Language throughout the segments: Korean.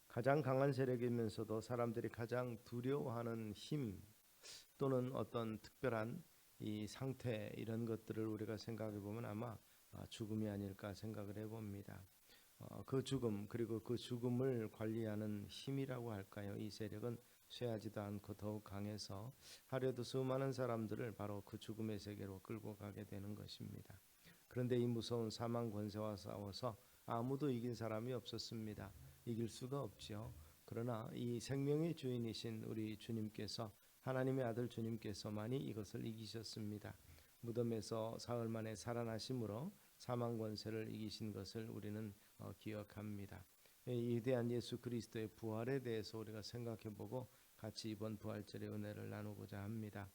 가장 강한 세력이면서도 사람들이 가장 두려워하는 힘 또는 어떤 특별한 이 상태 이런 것들을 우리가 생각해 보면 아마 죽음이 아닐까 생각을 해봅니다. 그 죽음 그리고 그 죽음을 관리하는 힘이라고 할까요? 이 세력은 쇠하지도 않고 더욱 강해서 하루에도 수많은 사람들을 바로 그 죽음의 세계로 끌고 가게 되는 것입니다. 그런데 이 무서운 사망 권세와 싸워서 아무도 이긴 사람이 없었습니다. 이길 수가 없지요. 그러나 이 생명의 주인이신 우리 주님께서 하나님의 아들 주님께서만이 이것을 이기셨습니다. 무덤에서 사흘 만에 살아나심으로 사망 권세를 이기신 것을 우리는 기억합니다. 이 위대한 예수 그리스도의 부활에 대해서 우리가 생각해보고 같이 이번 부활절의 은혜를 나누고자 합니다.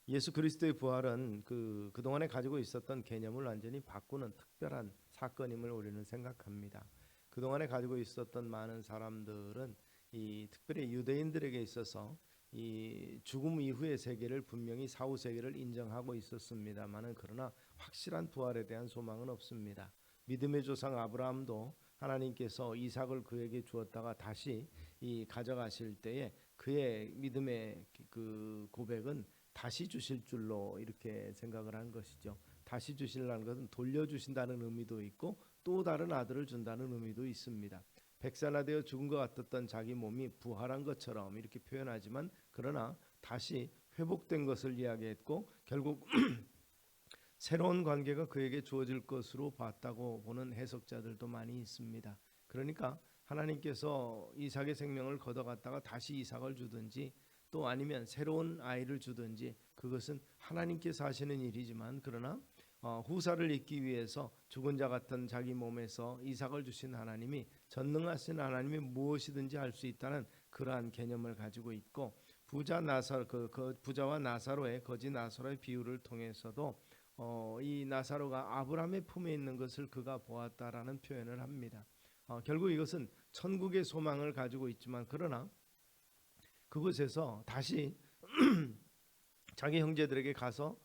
예수 그리스도의 부활은 그동안에 가지고 있었던 개념을 완전히 바꾸는 특별한 사건임을 우리는 생각합니다. 그동안에 가지고 있었던 많은 사람들은 이 특별히 유대인들에게 있어서 이 죽음 이후의 세계를 분명히 사후 세계를 인정하고 있었습니다만은 그러나 확실한 부활에 대한 소망은 없습니다. 믿음의 조상 아브라함도 하나님께서 이삭을 그에게 주었다가 다시 이 가져가실 때에 그의 믿음의 그 고백은 다시 주실 줄로 이렇게 생각을 한 것이죠. 다시 주실라는 것은 돌려주신다는 의미도 있고 또 다른 아들을 준다는 의미도 있습니다. 백살나되어 죽은 것 같았던 자기 몸이 부활한 것처럼 이렇게 표현하지만 그러나 다시 회복된 것을 이야기했고 결국 새로운 관계가 그에게 주어질 것으로 봤다고 보는 해석자들도 많이 있습니다. 그러니까 하나님께서 이삭의 생명을 걷어갔다가 다시 이삭을 주든지 또 아니면 새로운 아이를 주든지 그것은 하나님께서 하시는 일이지만 그러나 후사를 잇기 위해서 죽은 자 같은 자기 몸에서 이삭을 주신 하나님이 전능하신 하나님이 무엇이든지 할 수 있다는 그러한 개념을 가지고 있고 부자와 나사로의 거지 나사로의 비유를 통해서도 이 나사로가 아브라함의 품에 있는 것을 그가 보았다라는 표현을 합니다. 결국 이것은 천국의 소망을 가지고 있지만 그러나 그곳에서 다시 자기 형제들에게 가서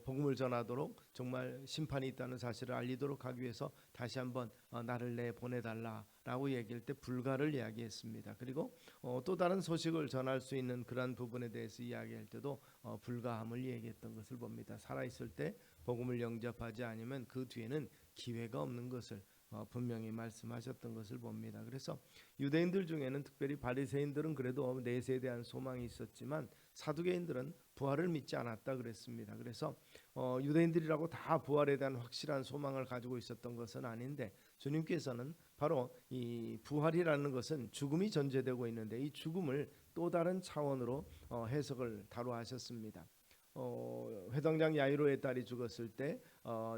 복음을 전하도록 정말 심판이 있다는 사실을 알리도록 하기 위해서 다시 한번 나를 내보내달라라고 얘기할 때 불가를 이야기했습니다. 그리고 또 다른 소식을 전할 수 있는 그러한 부분에 대해서 이야기할 때도 불가함을 얘기했던 것을 봅니다. 살아있을 때 복음을 영접하지 않으면 그 뒤에는 기회가 없는 것을 분명히 말씀하셨던 것을 봅니다. 그래서 유대인들 중에는 특별히 바리새인들은 그래도 내세에 대한 소망이 있었지만 사두개인들은 부활을 믿지 않았다 그랬습니다. 그래서 유대인들이라고 다 부활에 대한 확실한 소망을 가지고 있었던 것은 아닌데 주님께서는 바로 이 부활이라는 것은 죽음이 전제되고 있는데 이 죽음을 또 다른 차원으로 해석을 다루하셨습니다. 회당장 야이로의 딸이 죽었을 때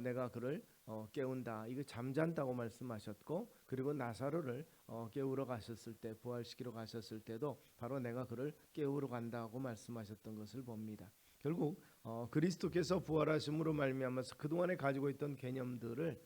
내가 그를 깨운다. 이거 잠잔다고 말씀하셨고 그리고 나사로를 깨우러 가셨을 때 부활시키러 가셨을 때도 바로 내가 그를 깨우러 간다고 말씀하셨던 것을 봅니다. 결국 그리스도께서 부활하심으로 말미암아서 그동안에 가지고 있던 개념들을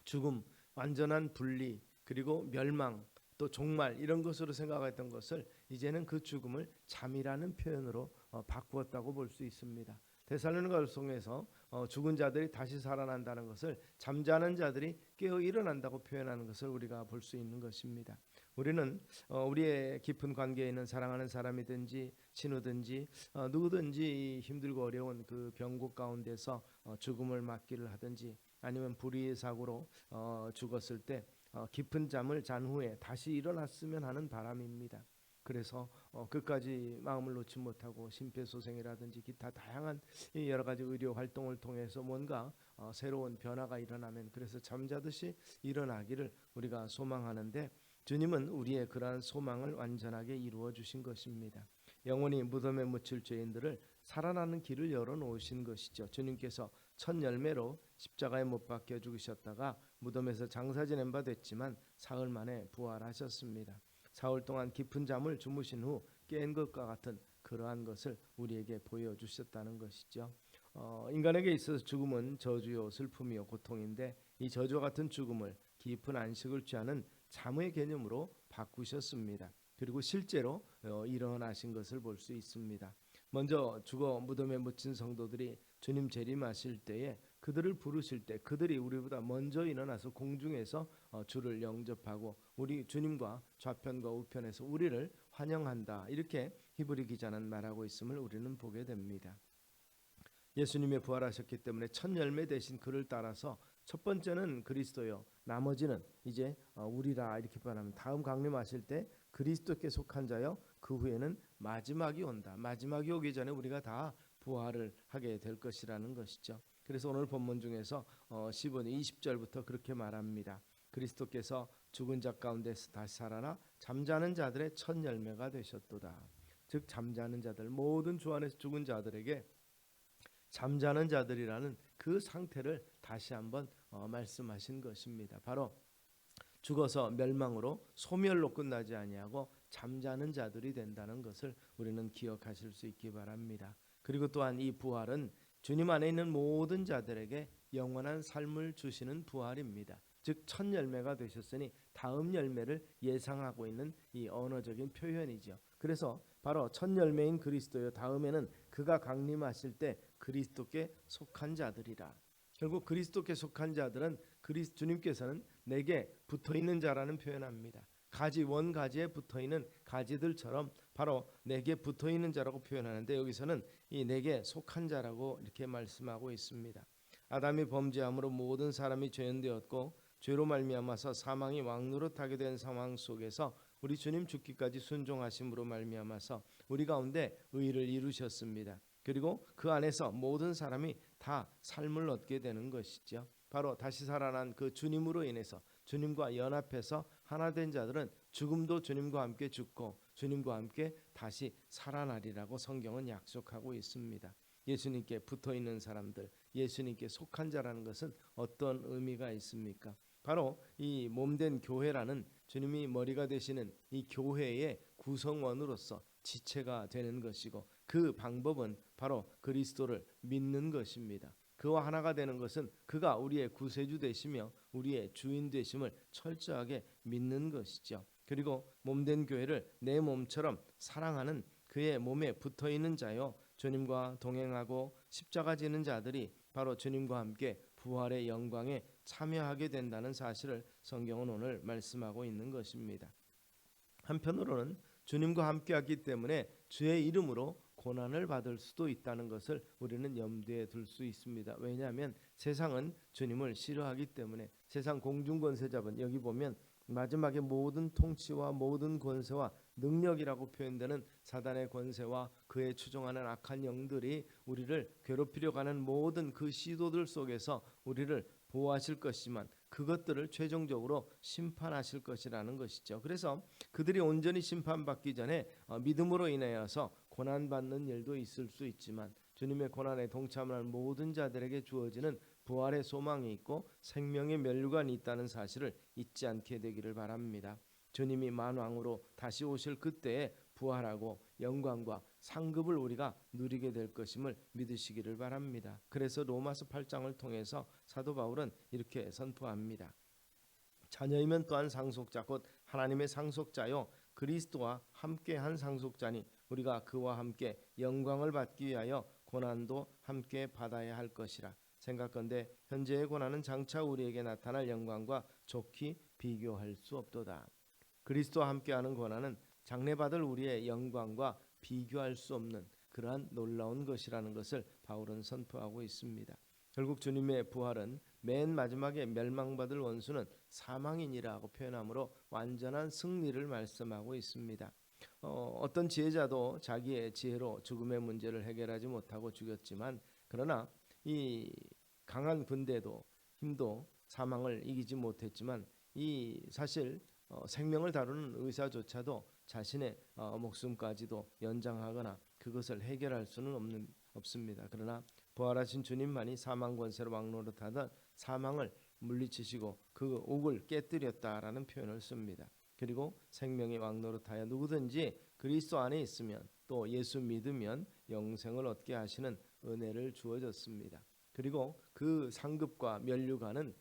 죽음, 완전한 분리, 그리고 멸망, 또 종말 이런 것으로 생각했던 것을 이제는 그 죽음을 잠이라는 표현으로 바꾸었다고 볼 수 있습니다. 데살로니가서에서 죽은 자들이 다시 살아난다는 것을 잠자는 자들이 깨어 일어난다고 표현하는 것을 우리가 볼 수 있는 것입니다. 우리는 우리의 깊은 관계에 있는 사랑하는 사람이든지 친구든지 누구든지 힘들고 어려운 그 병고 가운데서 죽음을 맞기를 하든지 아니면 불의의 사고로 죽었을 때 깊은 잠을 잔 후에 다시 일어났으면 하는 바람입니다. 그래서 끝까지 마음을 놓지 못하고 심폐소생이라든지 기타 다양한 여러 가지 의료 활동을 통해서 뭔가 새로운 변화가 일어나면 그래서 잠자듯이 일어나기를 우리가 소망하는데 주님은 우리의 그러한 소망을 완전하게 이루어 주신 것입니다. 영원히 무덤에 묻힐 죄인들을 살아나는 길을 열어놓으신 것이죠. 주님께서 첫 열매로 십자가에 못 박혀 죽으셨다가 무덤에서 장사 지낸 바 됐지만 사흘 만에 부활하셨습니다. 사흘 동안 깊은 잠을 주무신 후 깬 것과 같은 그러한 것을 우리에게 보여주셨다는 것이죠. 인간에게 있어서 죽음은 저주요 슬픔이요 고통인데 이 저주와 같은 죽음을 깊은 안식을 취하는 잠의 개념으로 바꾸셨습니다. 그리고 실제로 일어나신 것을 볼 수 있습니다. 먼저 죽어 무덤에 묻힌 성도들이 주님 재림하실 때에 그들을 부르실 때 그들이 우리보다 먼저 일어나서 공중에서 주를 영접하고 우리 주님과 좌편과 우편에서 우리를 환영한다. 이렇게 히브리 기자는 말하고 있음을 우리는 보게 됩니다. 예수님이 부활하셨기 때문에 첫 열매 대신 그를 따라서 첫 번째는 그리스도요, 나머지는 이제 우리라 이렇게 말하면 다음 강림하실 때 그리스도께 속한 자요, 그 후에는 마지막이 온다. 마지막이 오기 전에 우리가 다 부활을 하게 될 것이라는 것이죠. 그래서 오늘 본문 중에서 15절 20절부터 그렇게 말합니다. 그리스도께서 죽은 자 가운데서 다시 살아나 잠자는 자들의 첫 열매가 되셨도다. 즉 잠자는 자들, 모든 주 안에서 죽은 자들에게 잠자는 자들이라는 그 상태를 다시 한번 말씀하신 것입니다. 바로 죽어서 멸망으로 소멸로 끝나지 아니하고 잠자는 자들이 된다는 것을 우리는 기억하실 수 있기 바랍니다. 그리고 또한 이 부활은 주님 안에 있는 모든 자들에게 영원한 삶을 주시는 부활입니다. 즉 첫 열매가 되셨으니 다음 열매를 예상하고 있는 이 언어적인 표현이죠. 그래서 바로 첫 열매인 그리스도요, 다음에는 그가 강림하실 때 그리스도께 속한 자들이라. 결국 그리스도께 속한 자들은 주님께서는 내게 붙어있는 자라는 표현합니다. 가지 원가지에 붙어있는 가지들처럼 바로 내게 붙어있는 자라고 표현하는데 여기서는 이 내게 속한 자라고 이렇게 말씀하고 있습니다. 아담이 범죄함으로 모든 사람이 죄인되었고 죄로 말미암아서 사망이 왕노릇하게 된 상황 속에서 우리 주님 죽기까지 순종하심으로 말미암아서 우리 가운데 의를 이루셨습니다. 그리고 그 안에서 모든 사람이 다 삶을 얻게 되는 것이죠. 바로 다시 살아난 그 주님으로 인해서 주님과 연합해서 하나 된 자들은 죽음도 주님과 함께 죽고 주님과 함께 다시 살아나리라고 성경은 약속하고 있습니다. 예수님께 붙어있는 사람들, 예수님께 속한 자라는 것은 어떤 의미가 있습니까? 바로 이 몸된 교회라는 주님이 머리가 되시는 이 교회의 구성원으로서 지체가 되는 것이고 그 방법은 바로 그리스도를 믿는 것입니다. 그와 하나가 되는 것은 그가 우리의 구세주 되시며 우리의 주인 되심을 철저하게 믿는 것이죠. 그리고 몸된 교회를 내 몸처럼 사랑하는 그의 몸에 붙어있는 자요, 주님과 동행하고 십자가 지는 자들이 바로 주님과 함께 부활의 영광에 참여하게 된다는 사실을 성경은 오늘 말씀하고 있는 것입니다. 한편으로는 주님과 함께하기 때문에 주의 이름으로 고난을 받을 수도 있다는 것을 우리는 염두에 둘 수 있습니다. 왜냐하면 세상은 주님을 싫어하기 때문에 세상 공중권세자분, 여기 보면 마지막에 모든 통치와 모든 권세와 능력이라고 표현되는 사단의 권세와 그에 추종하는 악한 영들이 우리를 괴롭히려 가는 모든 그 시도들 속에서 우리를 보호하실 것이지만 그것들을 최종적으로 심판하실 것이라는 것이죠. 그래서 그들이 온전히 심판받기 전에 믿음으로 인하여서 고난받는 일도 있을 수 있지만 주님의 고난에 동참하는 모든 자들에게 주어지는 부활의 소망이 있고 생명의 면류관이 있다는 사실을 잊지 않게 되기를 바랍니다. 주님이 만왕으로 다시 오실 그때에 부활하고 영광과 상급을 우리가 누리게 될 것임을 믿으시기를 바랍니다. 그래서 로마서 8장을 통해서 사도 바울은 이렇게 선포합니다. 자녀이면 또한 상속자 곧 하나님의 상속자요 그리스도와 함께한 상속자니 우리가 그와 함께 영광을 받기 위하여 고난도 함께 받아야 할 것이라. 생각건대 현재의 고난은 장차 우리에게 나타날 영광과 좋게 비교할 수 없도다. 그리스도와 함께하는 고난은 장래 받을 우리의 영광과 비교할 수 없는 그러한 놀라운 것이라는 것을 바울은 선포하고 있습니다. 결국 주님의 부활은 맨 마지막에 멸망받을 원수는 사망이니라고 표현하므로 완전한 승리를 말씀하고 있습니다. 어떤 지혜자도 자기의 지혜로 죽음의 문제를 해결하지 못하고 죽였지만 그러나 이 강한 군대도 힘도 사망을 이기지 못했지만 이 사실 생명을 다루는 의사조차도 자신의 목숨까지도 연장하거나 그것을 해결할 수는 없습니다. 그러나 부활하신 주님만이 사망 권세로 왕노릇하던 사망을 물리치시고 그 옥을 깨뜨렸다라는 표현을 씁니다. 그리고 생명이 왕노릇하여 누구든지 그리스도 안에 있으면 또 예수 믿으면 영생을 얻게 하시는 은혜를 주어졌습니다. 그리고 그 상급과 면류관은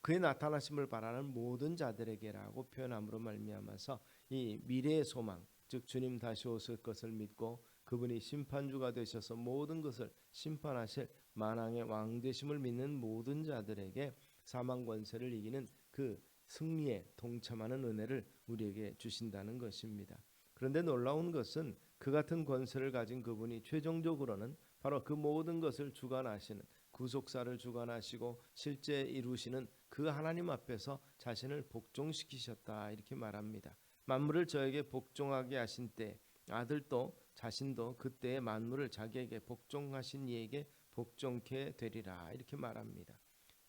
그의 나타나심을 바라는 모든 자들에게라고 표현함으로 말미암아서 이 미래의 소망, 즉 주님 다시 오실 것을 믿고 그분이 심판주가 되셔서 모든 것을 심판하실 만왕의 왕 되심을 믿는 모든 자들에게 사망 권세를 이기는 그 승리에 동참하는 은혜를 우리에게 주신다는 것입니다. 그런데 놀라운 것은 그 같은 권세를 가진 그분이 최종적으로는 바로 그 모든 것을 주관하시는 구속사를 주관하시고 실제 이루시는 그 하나님 앞에서 자신을 복종시키셨다 이렇게 말합니다. 만물을 저에게 복종하게 하신 때 아들도 자신도 그때의 만물을 자기에게 복종하신 이에게 복종케 되리라 이렇게 말합니다.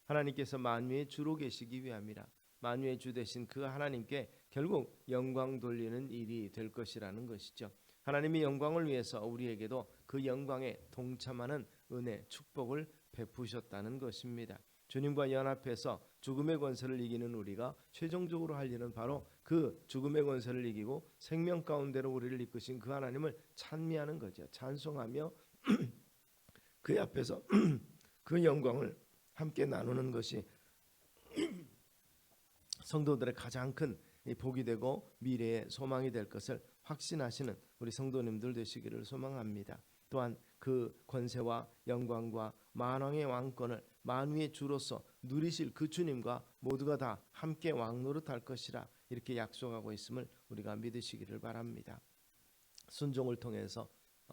하나님께서 만유의 주로 계시기 위함이라 만유의 주 되신 그 하나님께 결국 영광 돌리는 일이 될 것이라는 것이죠. 하나님의 영광을 위해서 우리에게도 그 영광에 동참하는 은혜, 축복을 베푸셨다는 것입니다. 주님과 연합해서 죽음의 권세를 이기는 우리가 최종적으로 할 일은 바로 그 죽음의 권세를 이기고 생명 가운데로 우리를 이끄신 그 하나님을 찬미하는 거죠. 찬송하며 그 앞에서 그 영광을 함께 나누는 것이 성도들의 가장 큰 복이 되고 미래의 소망이 될 것을 확신하시는 우리 성도님들 되시기를 소망합니다. 또한 그 권세와 영광과 만왕의 왕권을 만유의 주로서 누리실 그 주님과 모두가 다 함께 왕노릇할 것이라 이렇게 약속하고 있음을 우리가 믿으시기를 바랍니다. 순종을 통해서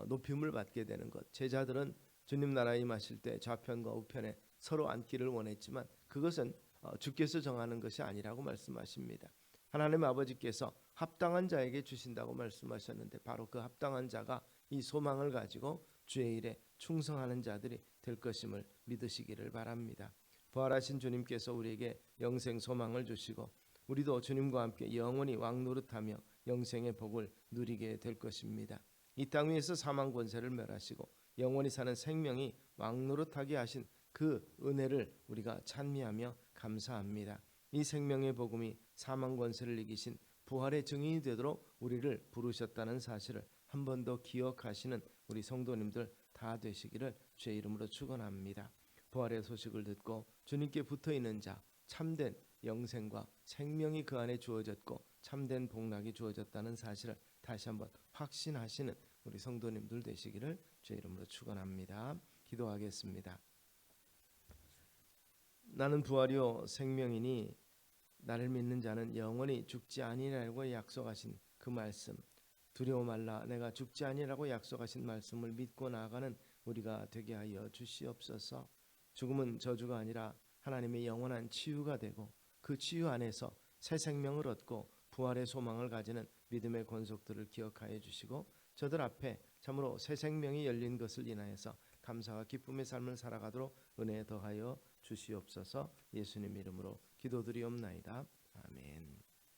높임을 받게 되는 것. 제자들은 주님 나라에 임하실 때 좌편과 우편에 서로 앉기를 원했지만 그것은 주께서 정하는 것이 아니라고 말씀하십니다. 하나님 아버지께서 합당한 자에게 주신다고 말씀하셨는데 바로 그 합당한 자가 이 소망을 가지고 주의 일에 충성하는 자들이 될 것임을 믿으시기를 바랍니다. 부활하신 주님께서 우리에게 영생 소망을 주시고 우리도 주님과 함께 영원히 왕노릇하며 영생의 복을 누리게 될 것입니다. 이 땅 위에서 사망 권세를 멸하시고 영원히 사는 생명이 왕노릇하게 하신 그 은혜를 우리가 찬미하며 감사합니다. 이 생명의 복음이 사망 권세를 이기신 부활의 증인이 되도록 우리를 부르셨다는 사실을 한 번 더 기억하시는 우리 성도님들 다 되시기를 주의 이름으로 축원합니다. 부활의 소식을 듣고 주님께 붙어있는 자 참된 영생과 생명이 그 안에 주어졌고 참된 복락이 주어졌다는 사실을 다시 한번 확신하시는 우리 성도님들 되시기를 주의 이름으로 축원합니다. 기도하겠습니다. 나는 부활이요 생명이니 나를 믿는 자는 영원히 죽지 아니라고 약속하신 그 말씀, 두려워 말라 내가 죽지 아니라고 약속하신 말씀을 믿고 나아가는 우리가 되게 하여 주시옵소서. 죽음은 저주가 아니라 하나님의 영원한 치유가 되고 그 치유 안에서 새 생명을 얻고 부활의 소망을 가지는 믿음의 권속들을 기억하여 주시고 저들 앞에 참으로 새 생명이 열린 것을 인하여서 감사와 기쁨의 삶을 살아가도록 은혜 더하여 주시옵소서. 예수님 이름으로 기도드리옵나이다. 아멘.